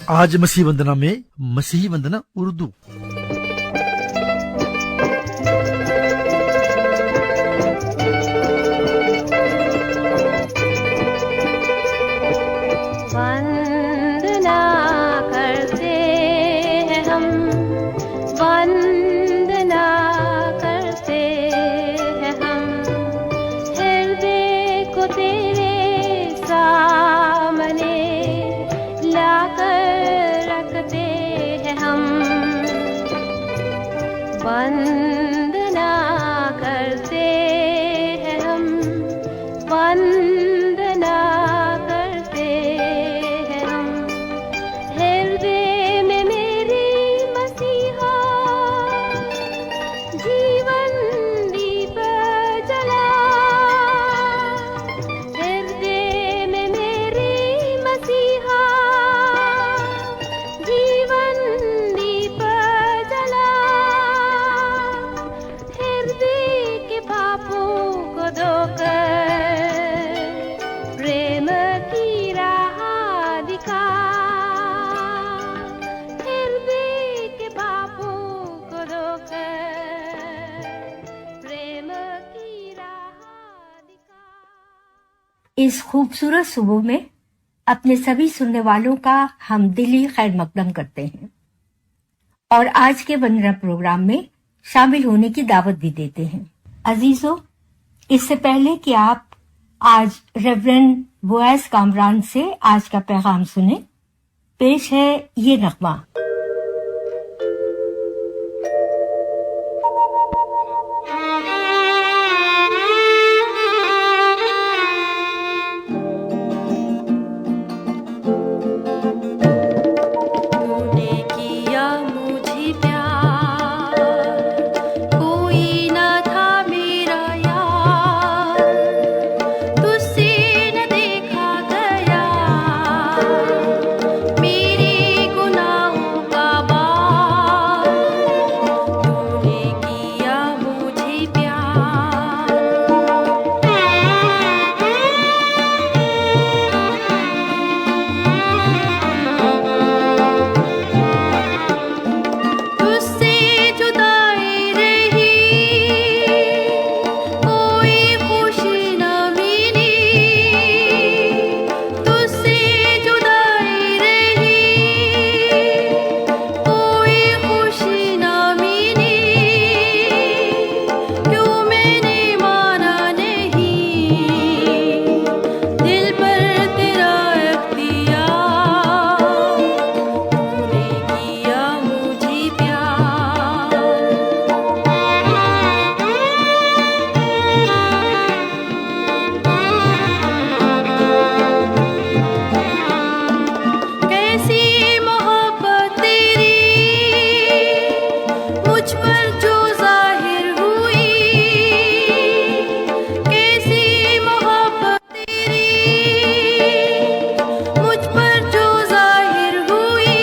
आज मसीह वंदना में मसीही वंदना उर्दू। वंदना करते हैं हम, वंदना करते हैं हम, हृदय को तेरे सामने लाकर रखते हैं हम। वंदना करते हैं हम, वंदना करते हैं हम, हृदय में मेरी मसीहा जीवन दीप जला, हृदय में मेरी मसीहा जीवन दीप जला, हृदय के पापों को धोकर प्रेम की राह दिखा, हृदय के पापों को धोकर प्रेम की राह दिखा। इस खूबसूरत सुबह में अपने सभी सुनने वालों का हम दिली खैर मकदम करते हैं और आज के वंदना प्रोग्राम में शामिल होने की दावत भी देते हैं। अजीजों, इससे पहले कि आप आज रेवरेंड बोएज कामरान से आज का पैगाम सुने, पेश है ये नगमा। तूने किया मुझे प्यार, कोई न था मेरा यार, तुझसे न देखा गया मेरे गुनाहों का बार। तूने किया मुझे प्यार, तुझसे जुदाई रही कोई खुशी न मिली, तुझसे जुदाई रही कोई खुशी न मिली, क्यों मैंने माना नहीं दिल पर तेरा इख्तियार। तूने किया मुझे प्यार, कैसी मोहब्बत तेरी मुझ पर जो जाहिर हुई, कैसी मोहब्बत तेरी मुझ पर जो जाहिर हुई,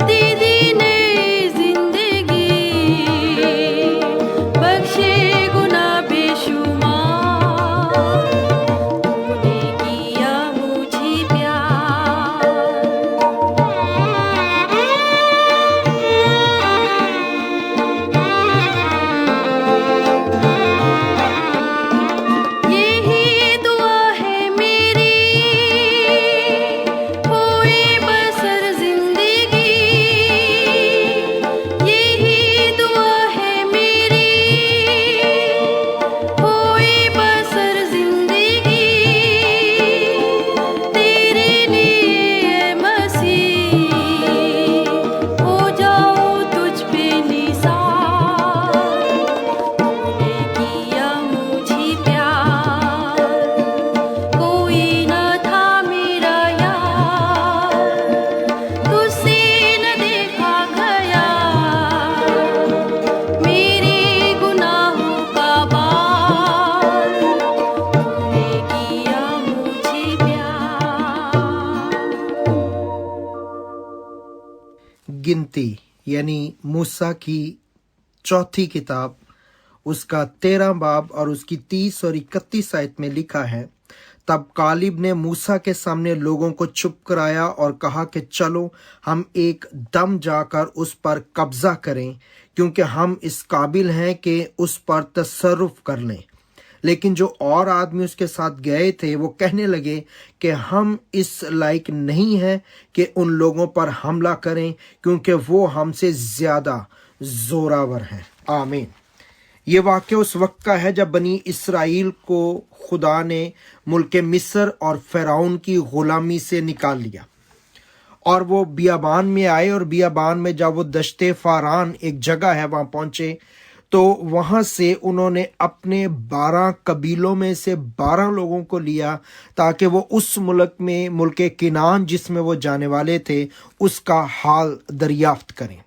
दीदी नई जिंदगी बख्शे गुनाह बेशुमार। तूने किया मुझे प्यार, यही दुआ है मेरी कोई बसर जिंदगी, यही दुआ है मेरी कोई बसर जिंदगी, तेरे लिए मसीह हो जाऊं तुझ पे निसार। तूने किया मुझे प्यार, कोई न था मेरा यार, तुझसे न देखा गया मेरे गुनाहों का बार। तूने किया मुझे प्यार। गिनती यानी मूसा की चौथी किताब, उसका 13 बाब और उसकी 30 और 31 आयत में लिखा है, तब कालिब ने मूसा के सामने लोगों को चुप कराया और कहा कि चलो हम एक दम जाकर उस पर कब्जा करें, क्योंकि हम इस काबिल हैं कि उस पर तसर्रुफ कर लें। लेकिन जो और आदमी उसके साथ गए थे वो कहने लगे कि हम इस लायक नहीं हैं कि उन लोगों पर हमला करें, क्योंकि वो हमसे ज्यादा जोरावर हैं। आमीन। ये वाक़या उस वक्त का है जब बनी इसराइल को खुदा ने मुल्क मिस्र और फ़िरौन की गुलामी से निकाल लिया, और वो बियाबान में आए, और बियाबान में जब वो दश्ते फारान एक जगह है वहां पहुंचे, तो वहां से उन्होंने अपने 12 कबीलों में से 12 लोगों को लिया ताकि वो उस मुल्क में, मुल्क किनान जिसमें वो जाने वाले थे, उसका हाल दरियाफ्त करें।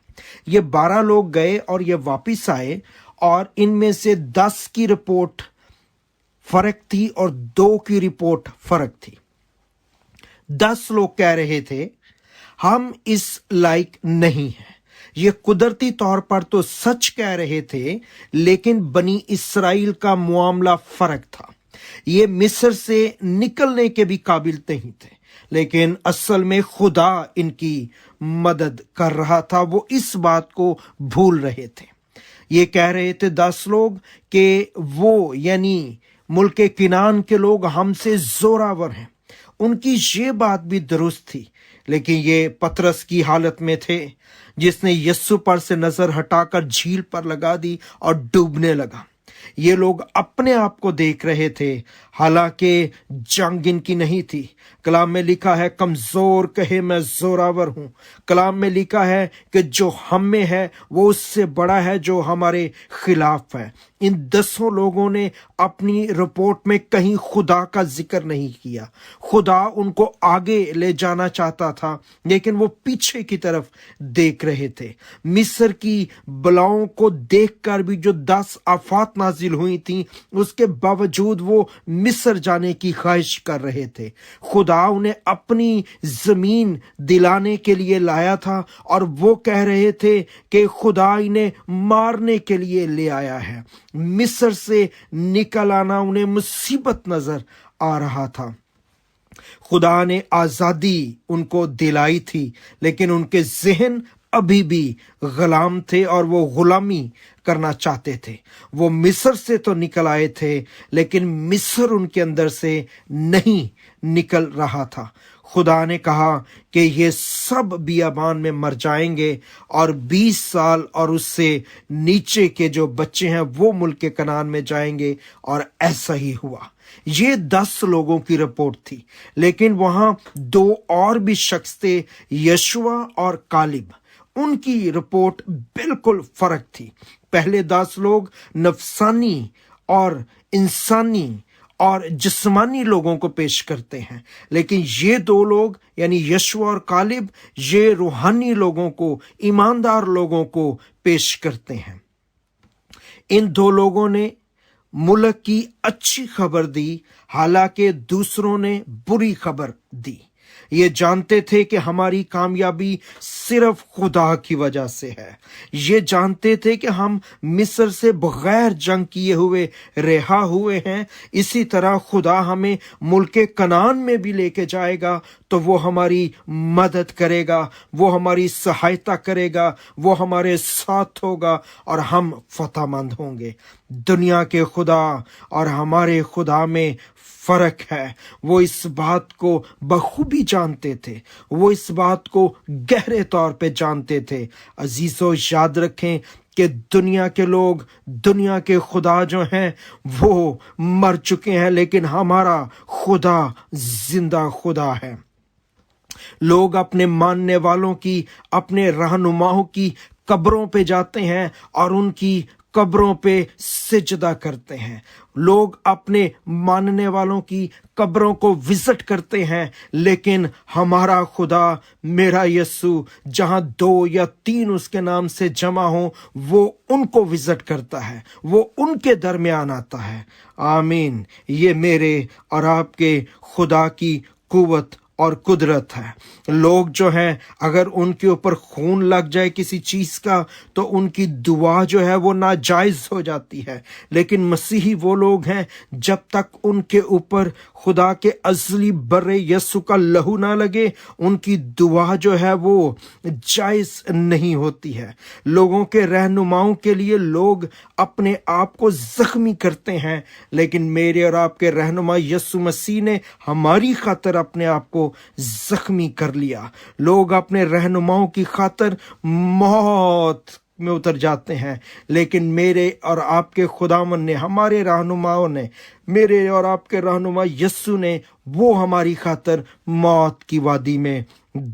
ये 12 लोग गए और ये वापस आए, और इनमें से 10 की रिपोर्ट फर्क थी और 2 की रिपोर्ट फर्क थी। 10 लोग कह रहे थे हम इस लायक नहीं हैं। ये कुदरती तौर पर तो सच कह रहे थे, लेकिन बनी इसराइल का मामला फर्क था। ये मिस्र से निकलने के भी काबिल नहीं थे, लेकिन असल में खुदा इनकी मदद कर रहा था। वो इस बात को भूल रहे थे। ये कह रहे थे 10 लोग कि वो यानी मुल्क किनान के लोग हमसे जोरावर हैं। उनकी ये बात भी दुरुस्त थी, लेकिन ये पतरस की हालत में थे जिसने यस्सु पर से नजर हटाकर झील पर लगा दी और डूबने लगा। ये लोग अपने आप को देख रहे थे, हालांकि जंग इनकी नहीं थी। कलाम में लिखा है कमजोर कहे मैं जोरावर हूं। कलाम में लिखा है कि जो हम में है वो उससे बड़ा है जो हमारे खिलाफ है। इन 10 लोगों ने अपनी रिपोर्ट में कहीं खुदा का जिक्र नहीं किया। खुदा उनको आगे ले जाना चाहता था, लेकिन वो पीछे की तरफ देख रहे थे। मिस्र की बलाओं को देखकर भी जो 10 आफात नाजिल हुई थी, उसके बावजूद वो मिस्र जाने की ख्वाहिश कर रहे थे। खुदा उन्हें अपनी जमीन दिलाने के लिए लाया था, और वो कह रहे थे कि खुदा इन्हें मारने के लिए ले आया है। मिस्र से निकल आना उन्हें मुसीबत नजर आ रहा था। खुदा ने आजादी उनको दिलाई थी, लेकिन उनके जहन अभी भी गुलाम थे और वो गुलामी करना चाहते थे। वो मिस्र से तो निकल आए थे, लेकिन मिस्र उनके अंदर से नहीं निकल रहा था। खुदा ने कहा कि ये सब बियाबान में मर जाएंगे, और 20 साल और उससे नीचे के जो बच्चे हैं वो मुल्क कनान में जाएंगे, और ऐसा ही हुआ। ये 10 लोगों की रिपोर्ट थी, लेकिन वहां 2 और भी शख्स थे, यशुआ और कालिब। उनकी रिपोर्ट बिल्कुल फर्क थी। पहले 10 लोग नफसानी और इंसानी और जिस्मानी लोगों को पेश करते हैं, लेकिन ये 2 लोग यानी यशुआ और कालिब ये रूहानी लोगों को, ईमानदार लोगों को पेश करते हैं। इन 2 लोगों ने मुल्क की अच्छी खबर दी, हालांकि दूसरों ने बुरी खबर दी। ये जानते थे कि हमारी कामयाबी सिर्फ खुदा की वजह से है। ये जानते थे कि हम मिस्र से बगैर जंग किए हुए रिहा हुए हैं। इसी तरह खुदा हमें मुल्क कनान में भी लेके जाएगा, तो वो हमारी मदद करेगा, वो हमारी सहायता करेगा, वो हमारे साथ होगा, और हम फतहमंद होंगे। दुनिया के खुदा और हमारे खुदा में फर्क है। वो इस बात को बखूबी जानते थे, वो इस बात को गहरे तौर पे जानते थे। अजीजों, याद रखें कि दुनिया के लोग, दुनिया के खुदा जो हैं वो मर चुके हैं, लेकिन हमारा खुदा जिंदा खुदा है। लोग अपने मानने वालों की, अपने रहनुमाओं की कब्रों पे जाते हैं और उनकी कब्रों पे सिजदा करते हैं। लोग अपने मानने वालों की कब्रों को विजिट करते हैं, लेकिन हमारा खुदा, मेरा यस्सु, जहां 2 या 3 उसके नाम से जमा हो, वो उनको विजिट करता है, वो उनके दरमियान आता है। आमीन। ये मेरे और आपके खुदा की कुव्वत اور قدرت ہے۔ لوگ جو ہیں اگر ان کے اوپر خون لگ جائے کسی چیز کا تو ان کی دعا جو ہے وہ ناجائز ہو جاتی ہے، لیکن مسیحی وہ لوگ ہیں جب تک ان کے اوپر خدا کے ازلی بر یسوع کا لہو نہ لگے ان کی دعا جو ہے وہ جائز نہیں ہوتی ہے۔ لوگوں کے رہنماؤں کے لیے لوگ اپنے آپ کو زخمی کرتے ہیں، لیکن میرے اور آپ کے رہنما یسوع مسیح نے ہماری خاطر اپنے آپ کو زخمی کر لیا۔ لوگ اپنے رہنماؤں کی خاطر موت میں اتر جاتے ہیں، لیکن میرے اور آپ کے خداوند نے، ہمارے رہنماؤں نے، میرے اور آپ کے رہنما یسوع نے، وہ ہماری خاطر موت کی وادی میں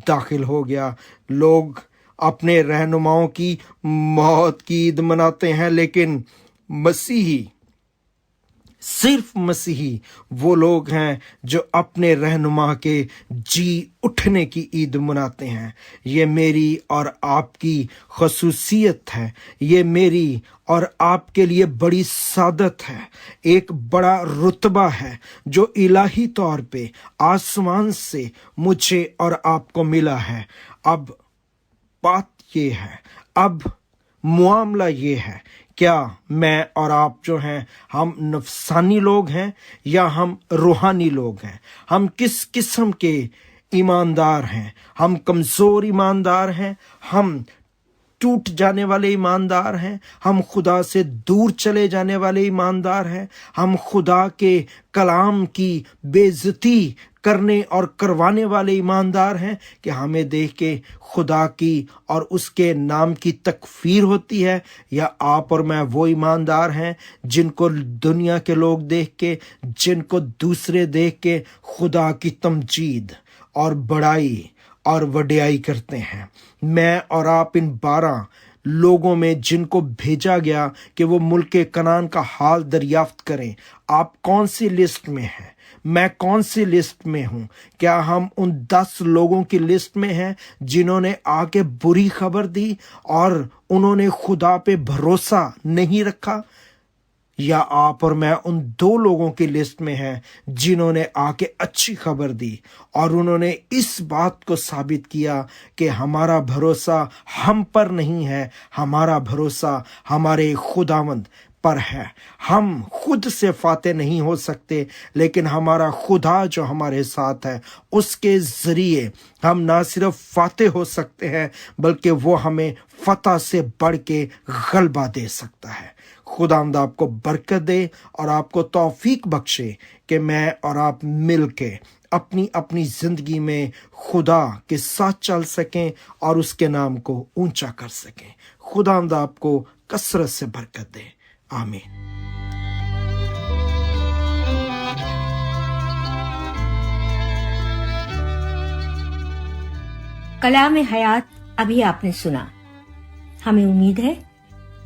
داخل ہو گیا۔ لوگ اپنے رہنماؤں کی موت کی عید مناتے ہیں، لیکن مسیحی، صرف مسیحی وہ لوگ ہیں جو اپنے رہنما کے جی اٹھنے کی عید مناتے ہیں۔ یہ میری اور آپ کی خصوصیت ہے، یہ میری اور آپ کے لیے بڑی سعادت ہے، ایک بڑا رتبہ ہے جو الہی طور پہ آسمان سے مجھے اور آپ کو ملا ہے۔ اب بات یہ ہے، اب معاملہ یہ ہے، کیا میں اور آپ جو ہیں ہم نفسانی لوگ ہیں یا ہم روحانی لوگ ہیں؟ ہم کس قسم کے ایماندار ہیں؟ ہم کمزور ایماندار ہیں؟ ہم ٹوٹ جانے والے ایماندار ہیں؟ ہم خدا سے دور چلے جانے والے ایماندار ہیں؟ ہم خدا کے کلام کی بے عزتی کرنے اور کروانے والے ایماندار ہیں کہ ہمیں دیکھ کے خدا کی اور اس کے نام کی تکفیر ہوتی ہے؟ یا آپ اور میں وہ ایماندار ہیں جن کو دنیا کے لوگ دیکھ کے، جن کو دوسرے دیکھ کے خدا کی تمجید اور بڑائی اور وڈیائی کرتے ہیں؟ میں اور آپ ان 12 لوگوں میں جن کو بھیجا گیا کہ وہ ملک کنعان کا حال دریافت کریں، آپ کون سی لسٹ میں ہیں؟ میں کون سی لسٹ میں ہوں؟ کیا ہم ان 10 لوگوں کی لسٹ میں ہیں جنہوں نے آ کے بری خبر دی اور انہوں نے خدا پہ بھروسہ نہیں رکھا؟ یا آپ اور میں ان 2 لوگوں کی لسٹ میں ہیں جنہوں نے آ کے اچھی خبر دی اور انہوں نے اس بات کو ثابت کیا کہ ہمارا بھروسہ ہم پر نہیں ہے، ہمارا بھروسہ ہمارے خداوند پر ہے۔ ہم خود سے فاتح نہیں ہو سکتے، لیکن ہمارا خدا جو ہمارے ساتھ ہے اس کے ذریعے ہم نہ صرف فاتح ہو سکتے ہیں بلکہ وہ ہمیں فتح سے بڑھ کے غلبہ دے سکتا ہے۔ خداوند آپ کو برکت دے اور آپ کو توفیق بخشے کہ میں اور آپ مل کے اپنی اپنی زندگی میں خدا کے ساتھ چل سکیں اور اس کے نام کو اونچا کر سکیں۔ خداوند آپ کو کثرت سے برکت دے، آمین۔ کلام حیات ابھی آپ نے سنا۔ ہمیں امید ہے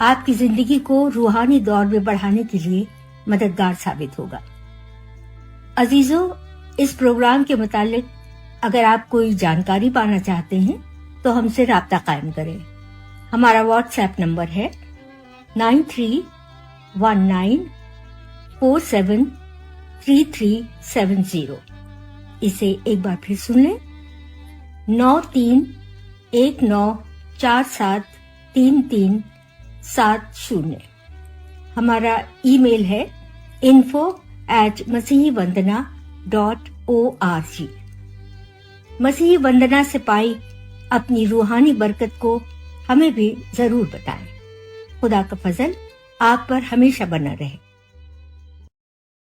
آپ کی زندگی کو روحانی دور میں بڑھانے کے لیے مددگار ثابت ہوگا۔ عزیزوں، اس پروگرام کے متعلق اگر آپ کوئی جانکاری پانا چاہتے ہیں تو ہم سے رابطہ قائم کریں۔ ہمارا واٹس ایپ نمبر ہے 9319473370۔ اسے ایک بار پھر سن لیں، 9319473370۔ ہمارا ای میل ہے info@masihivandana.org۔ مسیحی وندنا سے پائی اپنی روحانی برکت کو ہمیں بھی ضرور بتائیں۔ خدا کا فضل آپ پر ہمیشہ بنا رہے۔